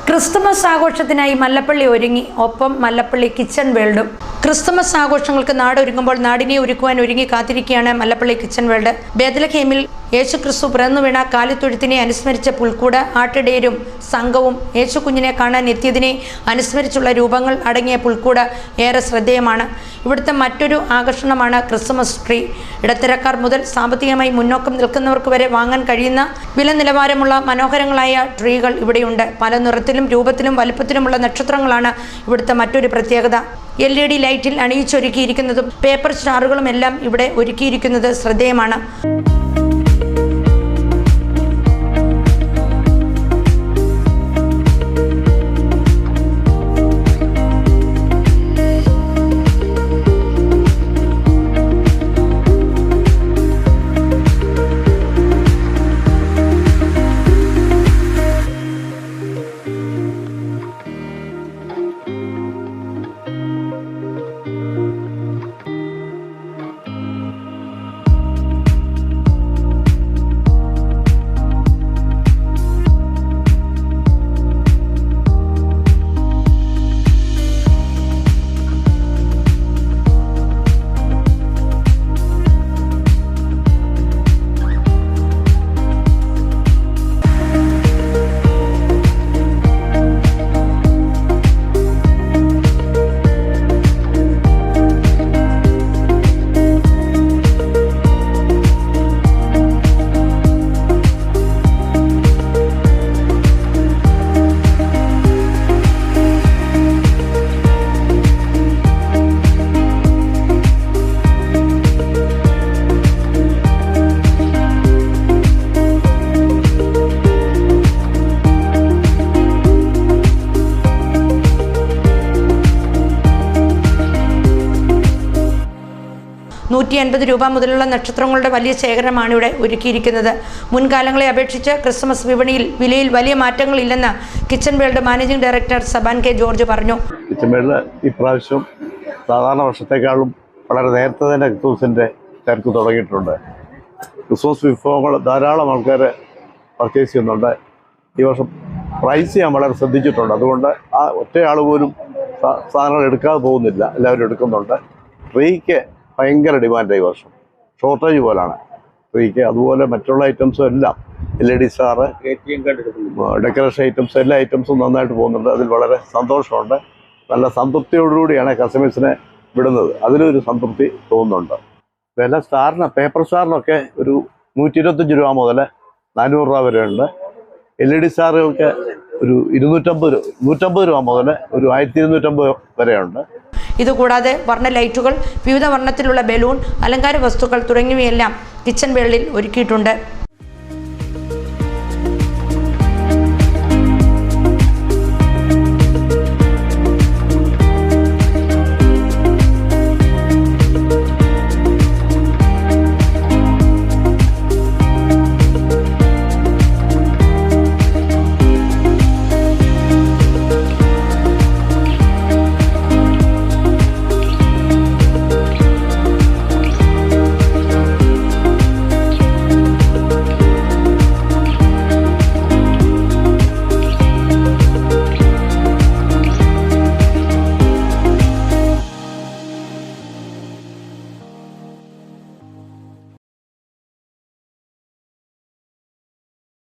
Christmas ആഘോഷത്തിനായി Mallappally ഒരുങ്ങി. ഒപ്പം Mallappally kitchen വേൾഡും. Christmas ആഘോഷങ്ങൾക്ക് നാടൊരുങ്ങുമ്പോൾ നാടിനെ ഒരുക്കുവാൻ ഒരുങ്ങി കാത്തിരിക്കുകയാണ് മല്ലപ്പള്ളി കിച്ചൺ വേൾഡ്. ബേത്ലഹേമിൽ യേശു ക്രിസ്തു പിറന്നു വീണ കാലിത്തൊഴുത്തിനെ അനുസ്മരിച്ച പുൽക്കൂട്, ആട്ടിടയരും സംഘവും യേശു കുഞ്ഞിനെ കാണാൻ എത്തിയതിനെ അനുസ്മരിച്ചുള്ള രൂപങ്ങൾ അടങ്ങിയ പുൽക്കൂട് ഏറെ ശ്രദ്ധേയമാണ്. ഇവിടുത്തെ മറ്റൊരു ആകർഷണമാണ് ക്രിസ്മസ് ട്രീ. ഇടത്തരക്കാർ മുതൽ സാമ്പത്തികമായി മുന്നോക്കം നിൽക്കുന്നവർക്ക് വരെ വാങ്ങാൻ കഴിയുന്ന വില നിലവാരമുള്ള മനോഹരങ്ങളായ ട്രീകൾ ഇവിടെയുണ്ട്. പല നിറത്തിലും രൂപത്തിലും വലുപ്പത്തിലുമുള്ള നക്ഷത്രങ്ങളാണ് ഇവിടുത്തെ മറ്റൊരു പ്രത്യേകത. LED ലൈറ്റിൽ അണിയിച്ചൊരുക്കിയിരിക്കുന്നതും പേപ്പർ സ്റ്റാറുകളും എല്ലാം ഇവിടെ ഒരുക്കിയിരിക്കുന്നത് ശ്രദ്ധേയമാണ്. ₹150 മുതലുള്ള നക്ഷത്രങ്ങളുടെ വലിയ ശേഖരമാണ് ഇവിടെ ഒരുക്കിയിരിക്കുന്നത്. മുൻകാലങ്ങളെ അപേക്ഷിച്ച് ക്രിസ്മസ് വിപണിയിൽ വിലയിൽ വലിയ മാറ്റങ്ങളില്ലെന്ന് kitchen world managing director Saban K George പറഞ്ഞു. കിച്ചൺ വേൾഡ് ഇപ്രാവശ്യം സാധാരണ വർഷത്തെക്കാളും വളരെ നേരത്തെ തന്നെ ക്രിസ്മസിൻ്റെ തിരക്ക് തുടങ്ങിയിട്ടുണ്ട്. ക്രിസ്മസ് വിഭവങ്ങൾ ധാരാളം ആൾക്കാർ പർച്ചേസ് ചെയ്യുന്നുണ്ട്. ഈ വർഷം പ്രൈസ് ഞാൻ വളരെ ശ്രദ്ധിച്ചിട്ടുണ്ട്. അതുകൊണ്ട് ആ ഒറ്റയാൾ പോലും സാധനങ്ങൾ എടുക്കാതെ പോകുന്നില്ല, എല്ലാവരും എടുക്കുന്നുണ്ട്. ട്രീക്ക് ഭയങ്കര ഡിമാൻഡായി വർഷം, ഷോർട്ടേജ് പോലാണ് ട്രീക്ക്. അതുപോലെ മറ്റുള്ള ഐറ്റംസും എല്ലാം LED സ്റ്റാർ, ഡെക്കറേഷൻ ഐറ്റംസ്, എല്ലാ ഐറ്റംസും നന്നായിട്ട് പോകുന്നുണ്ട്. അതിൽ വളരെ സന്തോഷമുണ്ട്. നല്ല സംതൃപ്തിയോടുകൂടിയാണ് കസ്റ്റമേഴ്സിനെ വിടുന്നത്. അതിലൊരു സംതൃപ്തി തോന്നുന്നുണ്ട്. വില സ്റ്റാറിന്, പേപ്പർ സ്റ്റാറിനൊക്കെ ഒരു ₹125 മുതൽ ₹400 വരെ ഉണ്ട്. LED സ്റ്റാറുകൾക്ക് ഒരു ₹150 മുതൽ ഒരു ₹1250 വരെയുണ്ട്. ഇതുകൂടാതെ വർണ്ണ ലൈറ്റുകൾ, വിവിധ വർണ്ണത്തിലുള്ള ബലൂൺ, അലങ്കാര വസ്തുക്കൾ തുടങ്ങിയവയെല്ലാം കിച്ചൺ വേൾഡിൽ ഒരുക്കിയിട്ടുണ്ട്.